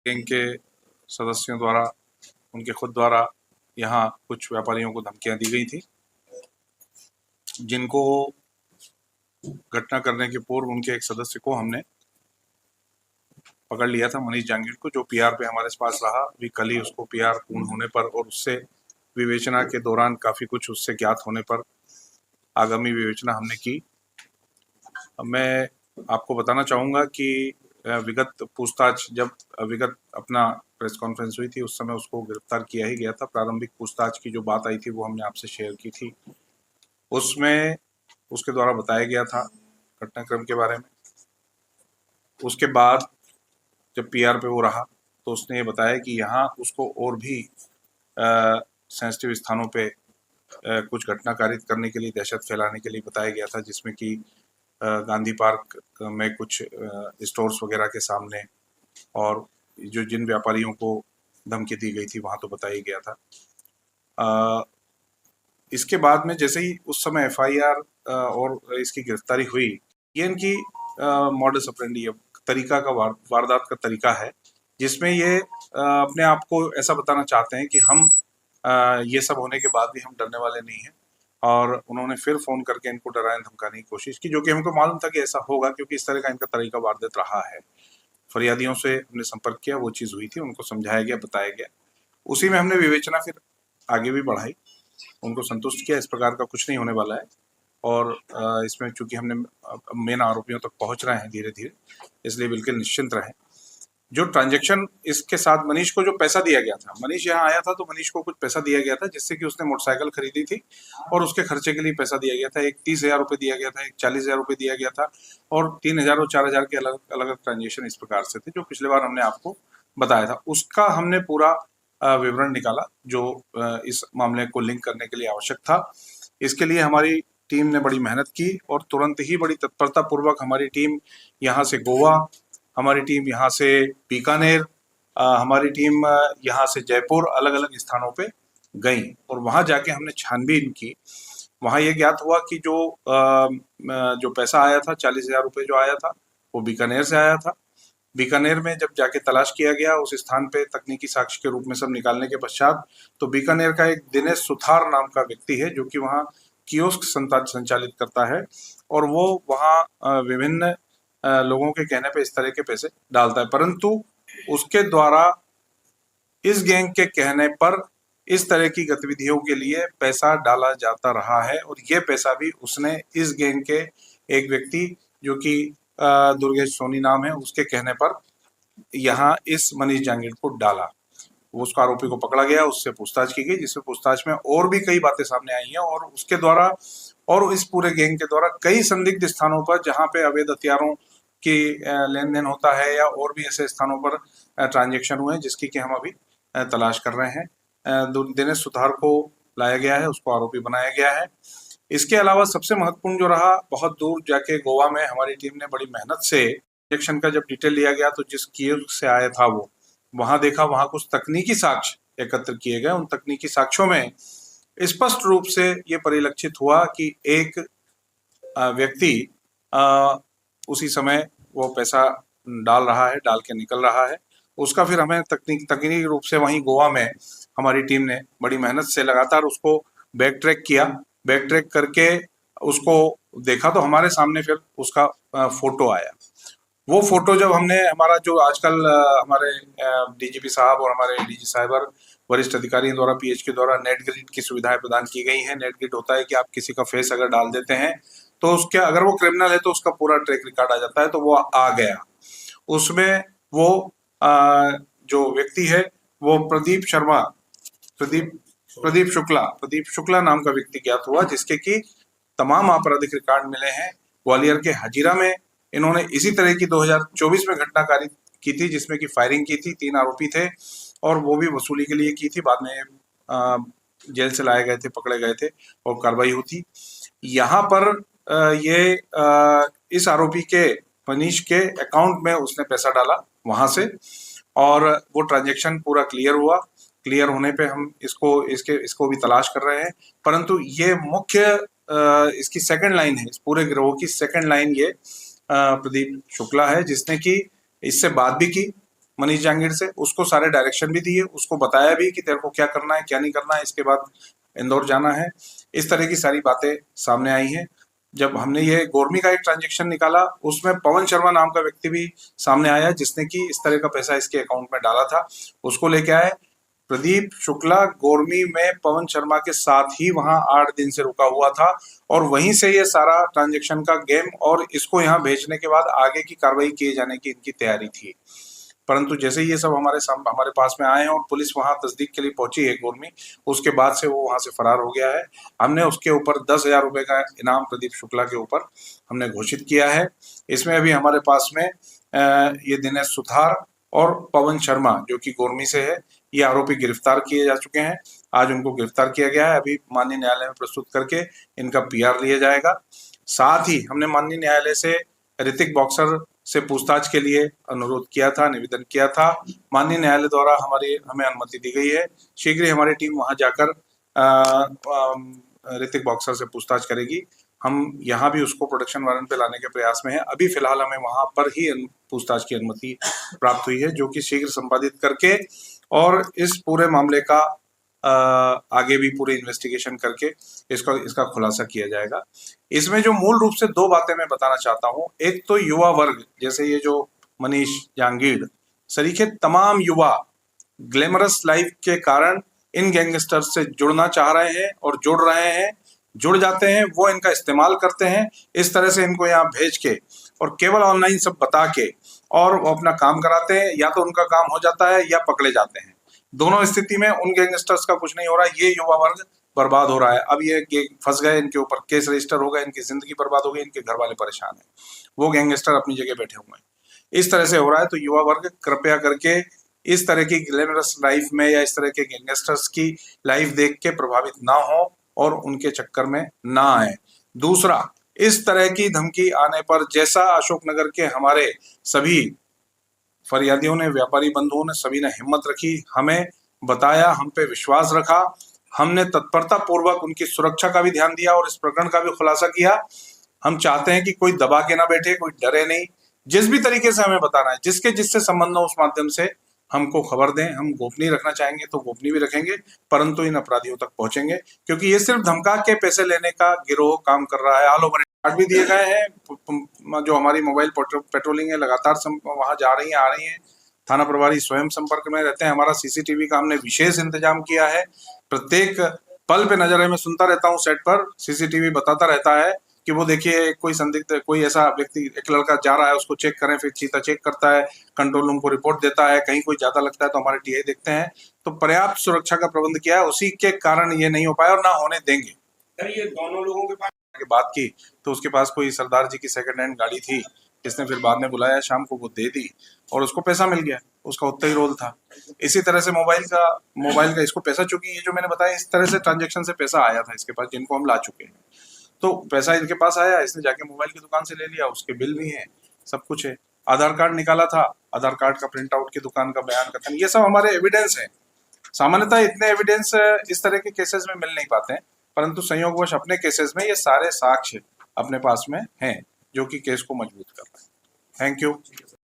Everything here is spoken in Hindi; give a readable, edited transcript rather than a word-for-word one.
गैंग के सदस्यों द्वारा, उनके खुद द्वारा यहाँ कुछ व्यापारियों को धमकियां दी गई थी, जिनको घटना करने के पूर्व उनके एक सदस्य को हमने पकड़ लिया था, मनीष जांगीड़ को, जो पीआर पे हमारे पास रहा। अभी कल ही उसको पीआर पूर्ण होने पर और उससे विवेचना के दौरान काफ़ी कुछ उससे ज्ञात होने पर आगामी विवेचना हमने की। मैं आपको बताना चाहूँगा कि विगत पूछताछ, जब विगत अपना प्रेस कॉन्फ्रेंस हुई थी उस समय उसको गिरफ्तार किया ही गया था। प्रारंभिक पूछताछ की जो बात आई थी वो हमने आपसे शेयर की थी। उसमें उसके द्वारा बताया गया था घटनाक्रम के बारे में। उसके बाद जब पीआर पे वो रहा तो उसने ये बताया कि यहाँ उसको और भी सेंसिटिव स्थानों पे कुछ घटना कारित करने के लिए, दहशत फैलाने के लिए बताया गया था, जिसमें कि गांधी पार्क में कुछ स्टोर्स वगैरह के सामने और जो जिन व्यापारियों को धमकी दी गई थी वहाँ तो बताया गया था। इसके बाद में जैसे ही उस समय एफआईआर और इसकी गिरफ्तारी हुई, ये इनकी मॉडस ऑपरेंडी, तरीका का वारदात का तरीका है, जिसमें ये अपने आप को ऐसा बताना चाहते हैं कि हम ये सब होने के बाद भी हम डरने वाले नहीं हैं। और उन्होंने फिर फोन करके इनको डराने धमकाने की कोशिश की, जो कि हमको मालूम था कि ऐसा होगा, क्योंकि इस तरह का इनका तरीका वारदात रहा है। फरियादियों से हमने संपर्क किया, वो चीज़ हुई थी, उनको समझाया गया, बताया गया। उसी में हमने विवेचना फिर आगे भी बढ़ाई, उनको संतुष्ट किया, इस प्रकार का कुछ नहीं होने वाला है। और इसमें चूंकि हमने मेन आरोपियों तक पहुंच रहे हैं धीरे धीरे, इसलिए बिल्कुल निश्चिंत रहें। जो ट्रांजैक्शन इसके साथ मनीष को जो पैसा दिया गया था, मनीष यहाँ आया था तो मनीष को कुछ पैसा दिया गया था, जिससे कि उसने मोटरसाइकिल खरीदी थी और उसके खर्चे के लिए पैसा दिया गया था। एक 30,000 रुपये दिया गया था, एक 40,000 रुपये दिया गया था, और 3,000 और 4,000 के अलग अलग ट्रांजेक्शन इस प्रकार से थे, जो पिछले बार हमने आपको बताया था। उसका हमने पूरा विवरण निकाला जो इस मामले को लिंक करने के लिए आवश्यक था। इसके लिए हमारी टीम ने बड़ी मेहनत की और तुरंत ही बड़ी तत्परता पूर्वक हमारी टीम यहाँ से गोवा, हमारी टीम यहाँ से बीकानेर, हमारी टीम यहाँ से जयपुर, अलग अलग स्थानों पे गई और वहाँ जाके हमने छानबीन की। वहाँ ये ज्ञात हुआ कि जो पैसा आया था, 40,000 रुपये जो आया था, वो बीकानेर से आया था। बीकानेर में जब जाके तलाश किया गया उस स्थान पे तकनीकी साक्ष्य के रूप में सब निकालने के पश्चात, तो बीकानेर का एक दिनेश सुथार नाम का व्यक्ति है, जो कि वहाँ कियोस्क संचालित करता है और वो वहाँ विभिन्न लोगों के कहने पे इस तरह के पैसे डालता है, परंतु उसके द्वारा इस गैंग के कहने पर इस तरह की गतिविधियों के लिए पैसा डाला जाता रहा है। और ये पैसा भी उसने इस गैंग के एक व्यक्ति, जो कि दुर्गेश सोनी नाम है, उसके कहने पर यहाँ इस मनीष जांगीड़ को डाला। वो उसको आरोपी को पकड़ा गया, उससे पूछताछ की गई, जिसमें पूछताछ में और भी कई बातें सामने आई हैं और उसके द्वारा और इस पूरे गैंग के द्वारा कई संदिग्ध स्थानों पर जहाँ पे अवैध हथियारों की लेन देन होता है या और भी ऐसे स्थानों पर ट्रांजेक्शन हुए हैं, जिसकी कि हम अभी तलाश कर रहे हैं। दिनेश सुथार को लाया गया है, उसको आरोपी बनाया गया है। इसके अलावा सबसे महत्वपूर्ण जो रहा, बहुत दूर जाके गोवा में हमारी टीम ने बड़ी मेहनत से ट्रांजेक्शन का जब डिटेल लिया गया तो जिस कियोस्क से आया था वो वहां देखा, वहां कुछ तकनीकी साक्ष्य एकत्र किए गए। उन तकनीकी साक्ष्यों में स्पष्ट रूप से ये परिलक्षित हुआ कि एक व्यक्ति उसी समय वो पैसा डाल रहा है, डाल के निकल रहा है। उसका फिर हमें तकनीकी रूप से वहीं गोवा में हमारी टीम ने बड़ी मेहनत से लगातार उसको बैक ट्रैक किया। बैक ट्रैक करके उसको देखा तो हमारे सामने फिर उसका फोटो आया। वो फोटो जब हमने, हमारा जो आजकल हमारे डीजीपी साहब और हमारे डीजी साहिबर वरिष्ठ अधिकारियों द्वारा पीएच के द्वारा नेट ग्रिड की सुविधाएं प्रदान की गई हैं। नेट ग्रिड होता है कि आप किसी का फेस अगर डाल देते हैं तो उसके, अगर वो क्रिमिनल है तो उसका पूरा ट्रैक रिकॉर्ड आ जाता है। तो वो आ गया उसमें। वो जो व्यक्ति है वो प्रदीप शुक्ला नाम का व्यक्ति ज्ञात हुआ, जिसके की तमाम आपराधिक रिकॉर्ड मिले हैं। ग्वालियर के हजीरा में इन्होंने इसी तरह की 2024 में घटना कारित की थी, जिसमें कि फायरिंग की थी। 3 आरोपी थे और वो भी वसूली के लिए की थी। बाद में जेल से लाए गए थे, पकड़े गए थे और कार्रवाई हुई। यहाँ पर इस आरोपी के मनीष के अकाउंट में उसने पैसा डाला वहां से और वो ट्रांजैक्शन पूरा क्लियर हुआ। क्लियर होने पे हम इसको भी तलाश कर रहे हैं, परंतु ये मुख्य इसकी सेकंड लाइन है, इस पूरे गिरोह की सेकंड लाइन ये प्रदीप शुक्ला है, जिसने कि इससे बात भी की मनीष जहांगीर से, उसको सारे डायरेक्शन भी दिए, उसको बताया भी कि तेरे को क्या करना है क्या नहीं करना है, इसके बाद इंदौर जाना है। इस तरह की सारी बातें सामने आई हैं। जब हमने ये गोरमी का एक ट्रांजेक्शन निकाला, उसमें पवन शर्मा नाम का व्यक्ति भी सामने आया जिसने कि इस तरह का पैसा इसके अकाउंट में डाला था, उसको लेके आए। प्रदीप शुक्ला गोरमी में पवन शर्मा के साथ ही वहां 8 दिन से रुका हुआ था और वहीं से ये सारा ट्रांजेक्शन का गेम और इसको यहाँ भेजने के बाद आगे की कार्रवाई किए जाने की इनकी तैयारी थी। परंतु जैसे ही ये सब हमारे पास में आए हैं और पुलिस वहां तस्दीक के लिए पहुंची है गोरमी, उसके बाद से वो वहां से फरार हो गया है। हमने उसके ऊपर 10,000 रुपए का इनाम प्रदीप शुक्ला के ऊपर हमने घोषित किया है। इसमें अभी हमारे पास में ये दिनेश सुथार और पवन शर्मा जो कि गोरमी से है, ये आरोपी गिरफ्तार किए जा चुके हैं। आज उनको गिरफ्तार किया गया है, अभी माननीय न्यायालय में प्रस्तुत करके इनका PR लिया जाएगा। साथ ही हमने माननीय न्यायालय से ऋतिक बॉक्सर से पूछताछ के लिए अनुरोध किया था, निवेदन किया था। माननीय न्यायालय द्वारा हमें अनुमति दी गई है। शीघ्र ही हमारी टीम वहां जाकर ऋतिक बॉक्सर से पूछताछ करेगी। हम यहाँ भी उसको प्रोटेक्शन वारंट पे लाने के प्रयास में है। अभी फिलहाल हमें वहां पर ही पूछताछ की अनुमति प्राप्त हुई है, जो कि शीघ्र संपादित करके और इस पूरे मामले का आगे भी पूरे इन्वेस्टिगेशन करके इसका खुलासा किया जाएगा। इसमें जो मूल रूप से 2 बातें मैं बताना चाहता हूँ। एक तो युवा वर्ग, जैसे ये जो मनीष जहांगीर सरीखे तमाम युवा ग्लैमरस लाइफ के कारण इन गैंगस्टर्स से जुड़ना चाह रहे हैं और जुड़ रहे हैं, जुड़ जाते हैं, वो इनका इस्तेमाल करते हैं। इस तरह से इनको यहाँ भेज के और केवल ऑनलाइन सब बता के और वो अपना काम कराते हैं, या तो उनका काम हो जाता है या पकड़े जाते हैं। दोनों स्थिति में उन गैंगस्टर्स का कुछ नहीं हो रहा है, ये युवा वर्ग बर्बाद हो रहा है। अब ये फंस गए, इनके ऊपर केस रजिस्टर हो गए, इनकी जिंदगी बर्बाद हो गई, इनके घर वाले परेशान हैं, वो गैंगस्टर अपनी जगह बैठे हुए हैं। इस तरह से हो रहा है। तो युवा वर्ग कृपया करके इस तरह की ग्लैमरस लाइफ में या इस तरह के गैंगस्टर्स की लाइफ देख के प्रभावित ना हो और उनके चक्कर में ना आए। दूसरा, इस तरह की धमकी आने पर, जैसा अशोकनगर के हमारे सभी फरियादियों ने, व्यापारी बंधुओं ने, सभी ने हिम्मत रखी, हमें बताया, हम पे विश्वास रखा, हमने तत्परता पूर्वक उनकी सुरक्षा का भी ध्यान दिया और इस प्रकरण का भी खुलासा किया। हम चाहते हैं कि कोई दबा के ना बैठे, कोई डरे नहीं। जिस भी तरीके से हमें बताना है, जिससे संबंध हो, उस माध्यम से हमको खबर दें। हम गोपनीय रखना चाहेंगे तो गोपनीय भी रखेंगे, परंतु इन अपराधियों तक पहुंचेंगे, क्योंकि ये सिर्फ धमका के पैसे लेने का गिरोह काम कर रहा है। ऑल ओवर कार्ड भी दिए गए हैं। जो हमारी मोबाइल पेट्रोलिंग है लगातार वहां जा रही है, आ रही है। थाना प्रभारी स्वयं संपर्क में रहते हैं। हमारा CCTV का हमने विशेष इंतजाम किया है। प्रत्येक पल पे नजर है, मैं सुनता रहता हूँ सेट पर, CCTV बताता रहता है कि वो देखिए कोई संदिग्ध, कोई ऐसा व्यक्ति, एक लड़का जा रहा है, उसको चेक करें। फिर चीता चेक करता है, कंट्रोल रूम को रिपोर्ट देता है। कहीं कोई ज्यादा लगता है तो हमारे TA देखते हैं। तो पर्याप्त सुरक्षा का प्रबंध किया है, उसी के कारण ये नहीं हो पाया और ना होने देंगे। ये दोनों लोगों के पास बात की तो उसके पास कोई सरदार जी की सेकंड हैंड गाड़ी थी, इसने फिर बाद में बुलाया शाम को, वो दे दी और उसको पैसा मिल गया, उसका उतना ही रोल था। इसी तरह से मोबाइल का इसको पैसा, चूंकि ये जो मैंने बताया इस तरह से ट्रांजेक्शन से पैसा आया था इसके पास, जिनको हम ला चुके हैं, तो पैसा इनके पास आया, इसने जाके मोबाइल की दुकान से ले लिया, उसके बिल भी हैं, सब कुछ है। आधार कार्ड निकाला था, आधार कार्ड का प्रिंट आउट की दुकान का बयान कथन, ये सब हमारे एविडेंस है। सामान्यतः इतने एविडेंस इस तरह के केसेस में मिल नहीं पाते हैं, परंतु संयोगवश अपने केसेस में ये सारे साक्ष्य अपने पास में हैं, जो कि केस को मजबूत कर रहे हैं। Thank you.